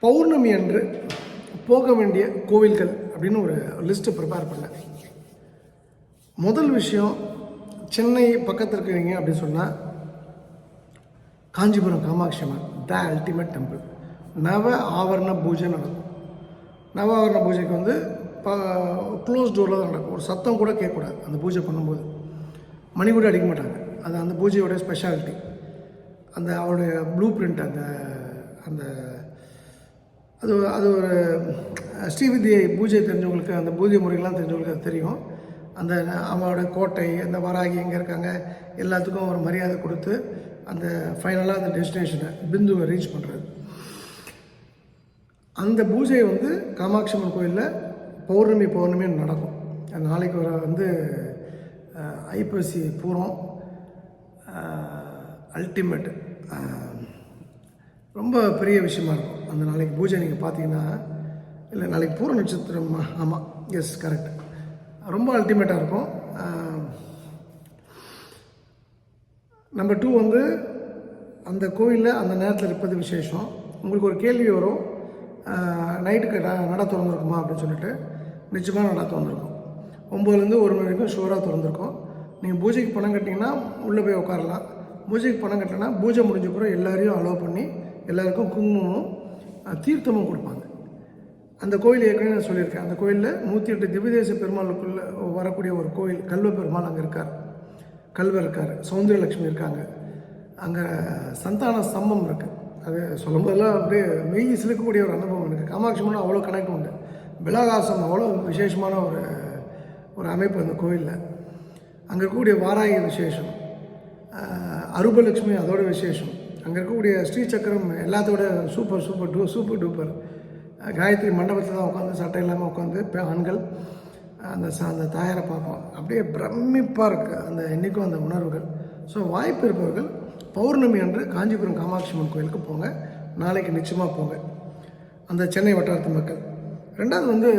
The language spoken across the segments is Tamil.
பௌர்ணமி அன்று போக வேண்டிய கோவில்கள் அப்படின்னு ஒரு லிஸ்ட்டு ப்ரிப்பேர் பண்ணேன். முதல் விஷயம், சென்னை பக்கத்தில் இருக்கிறீங்க அப்படின்னு சொன்னால் காஞ்சிபுரம் காமாட்சி அம்மன் த அல்டிமேட் டெம்பிள். நவ ஆவரண பூஜை நடக்கும். நவ ஆவரண பூஜைக்கு வந்து க்ளோஸ் டோரில் தான் நடக்கும். ஒரு சத்தம் கூட கேட்கக்கூடாது. அந்த பூஜை பண்ணும்போது மணி கூட அடிக்க மாட்டாங்க. அது அந்த பூஜையோட ஸ்பெஷாலிட்டி. அந்த அவருடைய ப்ளூ பிரிண்ட் அந்த அந்த அது அது ஒரு ஸ்ரீவித்யை பூஜை தெரிஞ்சவங்களுக்கு, அந்த பூஜை முறைகள்லாம் தெரிஞ்சவங்களுக்கு அது தெரியும். அந்த அவங்களோட கோட்டை, அந்த வராகி எங்கே இருக்காங்க எல்லாத்துக்கும் ஒரு மரியாதை கொடுத்து அந்த ஃபைனலாக அந்த டெஸ்டினேஷனை பிந்துவை ரீச் பண்ணுறது. அந்த பூஜை வந்து காமாட்சி அம்மன் கோயிலில் பௌர்ணமி நடக்கும். நாளைக்கு வந்து ஐப்பசி பூரம் அல்டிமேட் ரொம்ப பெரிய விஷயமா இருக்கும். அந்த நாளைக்கு பூஜை நீங்கள் பார்த்தீங்கன்னா, இல்லை நாளைக்கு பூர நட்சத்திரம், ஆமாம், எஸ் கரெக்ட், ரொம்ப அல்டிமேட்டாக இருக்கும். நம்பர் 2 வந்து அந்த கோயிலில் அந்த நேரத்தில் இருப்பது விசேஷம். உங்களுக்கு ஒரு கேள்வி வரும், நைட்டுக்கு நடை திறந்துருக்குமா அப்படின்னு சொல்லிட்டு. நிச்சயமாக நடை திறந்துருக்கும். 9லேருந்து 1 மணி வரைக்கும் ஷூராக திறந்துருக்கும். நீங்கள் பூஜைக்கு பணம் கட்டிங்கன்னா உள்ளே போய் உட்காரலாம். பூஜைக்கு பணம் கட்டினா பூஜை முடிஞ்ச பிறகு எல்லாரையும் அலோவ் பண்ணி எல்லாருக்கும் குங்குமமும் தீர்த்தமும் கொடுப்பாங்க. அந்த கோயில் ஏற்கனவே நான் சொல்லியிருக்கேன். அந்த கோயிலில் 108 திவ்யதேச பெருமாளுக்குள்ளே வரக்கூடிய ஒரு கோயில். கல்வ பெருமாள் அங்கே இருக்கார், கல்வர் இருக்கார், சௌந்தரியலட்சுமி இருக்காங்க, அங்கே சந்தான ஸ்தம்பம் இருக்குது. அது சொல்லும்போதெல்லாம் அப்படியே மெய் சிலுக்கக்கூடிய ஒரு அனுபவம் இருக்குது. காமாட்சி அம்மன் அவ்வளோ கனெக்ட் உண்டு. பிலாகாசம் அவ்வளோ விசேஷமான ஒரு அமைப்பு அந்த கோயிலில். அங்கே இருக்கக்கூடிய வாராகி விசேஷம், அருபலட்சுமி அதோட விசேஷம். அங்கே இருக்கக்கூடிய ஸ்ரீசக்கரம் எல்லாத்தோட சூப்பர் டூப்பர். காயத்ரி மண்டபத்தில் தான் உட்காந்து சட்டை இல்லாமல் உட்காந்து ஆண்கள் அந்த தாயாரை பார்ப்போம். அப்படியே பிரமிப்பாக இருக்குது அந்த என்றைக்கும் அந்த உணர்வுகள். ஸோ வாய்ப்பு இருப்பவர்கள் பௌர்ணமி அன்று காஞ்சிபுரம் காமாட்சி அம்மன் கோயிலுக்கு போங்க. நாளைக்கு நிச்சயமாக போங்க, அந்த சென்னை வட்டாரத்து மக்கள். ரெண்டாவது வந்து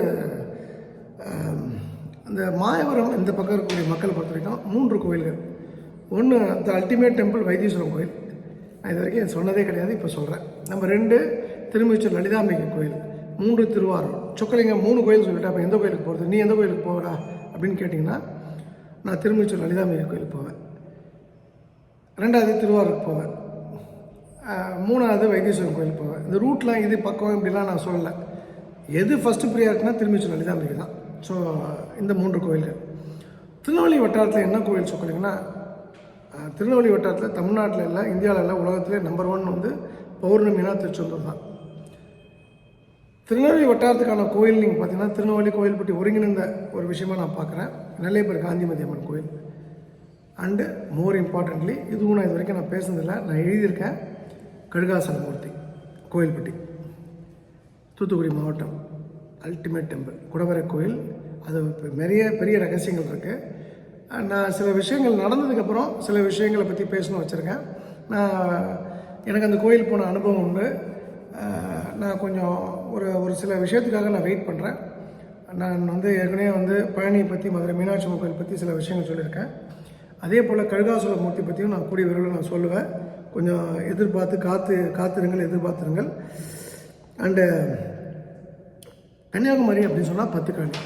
அந்த மாயவரம் இந்த பக்கம் இருக்கக்கூடிய மக்களை பொறுத்த வரைக்கும் 3 கோயில்கள். ஒன்று த அல்டிமேட் டெம்பிள் வைத்தீஸ்வரன் கோயில். நான் இது வரைக்கும் சொன்னதே கிடையாது, இப்போ சொல்கிறேன். நம்பர் 2 திருமிச்சூர் லலிதாம்பிகை கோயில். 3 திருவாரூர். சொக்கலிங்கம் 3 கோயில் சொல்லிட்டு அப்போ எந்த கோயிலுக்கு போகிறது, நீ எந்த கோயிலுக்கு போகிறா அப்படின்னு கேட்டிங்கன்னா, நான் திருமிச்சூர் லலிதாம்பிகை கோயிலுக்கு போவேன். 2வது திருவாரூருக்கு போவேன். 3வது வைத்தீஸ்வரன் கோயிலுக்கு போவேன். இந்த ரூட்லாம் இது பக்கம் இப்படிலாம் நான் சொல்லலை. எது ஃபஸ்ட்டு ப்ரியாரிட்டினா திருமிச்சூர் லலிதாம்பிகை தான். ஸோ இந்த 3 கோயில்கள். திருநெல்வேலி வட்டாரத்தில் என்ன கோயில் சொக்கலிங்கன்னா, திருநெல்வேலி வட்டாரத்தில் தமிழ்நாட்டில் இல்லை, இந்தியாவில் இல்லை, உலகத்திலே நம்பர் 1 வந்து பௌர்ணமினா திருச்செந்தூர் தான். திருநெல்வேலி வட்டாரத்துக்கான கோயில் நீங்கள் பார்த்தீங்கன்னா திருநெல்வேலி கோயில்பட்டி ஒருங்கிணைந்த ஒரு விஷயமாக நான் பார்க்குறேன். நெல்லையப்பர் காந்திமதி அம்மன் கோயில். அண்டு மோர் இம்பார்ட்டன்ட்லி, இதுவும் நான் இது வரைக்கும் நான் பேசுனதில்லை, நான் எழுதியிருக்கேன், கழுகாசன மூர்த்தி கோயில்பட்டி, தூத்துக்குடி மாவட்டம், அல்டிமேட் டெம்பிள் குடவரை கோயில். அது பெரிய ரகசியங்கள் இருக்குது. நான் சில விஷயங்கள் நடந்ததுக்கப்புறம் சில விஷயங்களை பற்றி பேசணும் வச்சுருக்கேன். எனக்கு அந்த கோயில் போன அனுபவம் உண்டு. நான் கொஞ்சம் ஒரு சில விஷயத்துக்காக நான் வெயிட் பண்ணுறேன். நான் வந்து ஏற்கனவே வந்து பழனியை பற்றி, மதுரை மீனாட்சி அம்மன் கோயில் பற்றி சில விஷயங்கள் சொல்லியிருக்கேன். அதே போல் கழுகாசுர மூர்த்தி பற்றியும் நான் கூடிய விரைவில் நான் சொல்லுவேன். கொஞ்சம் காத்திருங்கள், எதிர்பார்த்துருங்கள். அண்டு கன்னியாகுமரி அப்படின்னு சொன்னால் 10 காணி.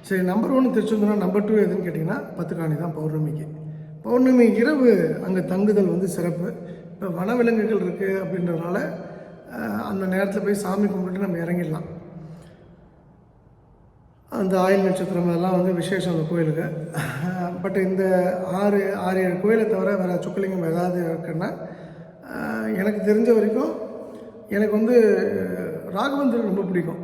சரி, நம்பர் 1 திருச்செந்தூர்னா நம்பர் 2 எதுன்னு கேட்டிங்கன்னா 10 காணி தான் பௌர்ணமிக்கு. பௌர்ணமி இரவு அங்கே தங்குதல் வந்து சிறப்பு. இப்போ வனவிலங்குகள் இருக்குது அப்படின்றதுனால அந்த நேரத்தில் போய் சாமி கும்பிட்டு நம்ம இறங்கிடலாம். அந்த ஆயில் நட்சத்திரம் அதெல்லாம் வந்து விசேஷம் அந்த கோயிலுக்கு. பட் இந்த 6-7 கோயிலை தவிர வேறு சொக்கலிங்கம் ஏதாவது இருக்குன்னா, எனக்கு தெரிஞ்ச வரைக்கும் எனக்கு வந்து ராகவேந்தர் ரொம்ப பிடிக்கும்.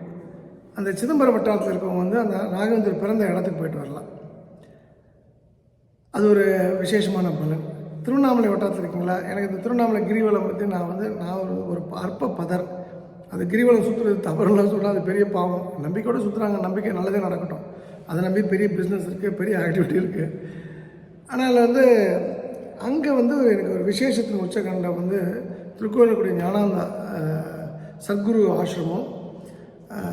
அந்த சிதம்பரம் வட்டாரத்தில் இருக்கவங்க வந்து அந்த ராகவேந்தர் பிறந்த இடத்துக்கு போயிட்டு வரலாம். அது ஒரு விசேஷமான பலன். திருவண்ணாமலை வட்டாரத்தில் இருக்கீங்களா, எனக்கு இந்த திருவண்ணாமலை கிரிவலம் பற்றி நான் ஒரு அற்ப பதர். அந்த கிரிவலம் சுற்றுறது தவறுலாம் சொன்னால் அது பெரிய பாவம். நம்பிக்கையோடு சுற்றுறாங்க, நம்பிக்கை நல்லதே நடக்கட்டும். அதை நம்பி பெரிய பிஸ்னஸ் இருக்குது, பெரிய ஆக்டிவிட்டி இருக்குது. ஆனால் வந்து அங்கே வந்து எனக்கு ஒரு விசேஷத்தின் உச்சகண்டம் வந்து திருக்கோயிலக்கூடிய ஞானானந்தா சத்குரு ஆசிரமம்,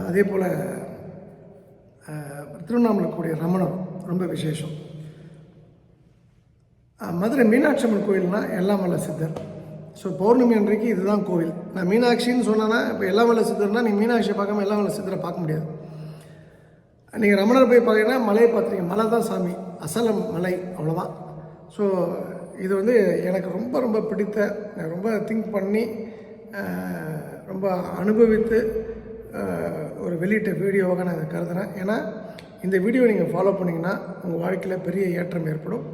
அதே போல் திருவண்ணாமலை கூடிய ரமணம் ரொம்ப விசேஷம். மதுரை மீனாட்சி அம்மன் கோயில்னால் எல்லாம் வல்ல சித்தர். ஸோ பௌர்ணமி அன்றைக்கு இதுதான் கோவில். நான் மீனாட்சின்னு சொன்னேன்னா இப்போ எல்லாம் சித்தர்னா நீ மீனாட்சியை பார்க்காம எல்லாம் சித்தரை பார்க்க முடியாது. நீங்கள் ரமணர் போய் பார்த்தீங்கன்னா மலையை பார்த்துருக்கீங்க, மலை தான் சாமி, அசல மலை, அவ்வளோதான். ஸோ இது வந்து எனக்கு ரொம்ப ரொம்ப பிடித்த, ரொம்ப திங்க் பண்ணி ரொம்ப அனுபவித்து ஒரு வெளியிட்ட வீடியோவாக நான் இதை கருதுகிறேன். ஏன்னா இந்த வீடியோ நீங்கள் ஃபாலோ பண்ணிங்கன்னா உங்கள் வாழ்க்கையில் பெரிய ஏற்றம் ஏற்படும்.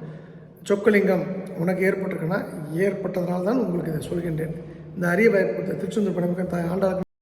சொக்கலிங்கம் உனக்கு ஏற்பட்டிருக்குன்னா ஏற்பட்டதுனால தான் உங்களுக்கு இதை சொல்கின்றேன். இந்த அரிய வாய்ப்பு கொடுத்த திருச்செந்தூர் பணிமிக்க ஆண்டாளுக்கு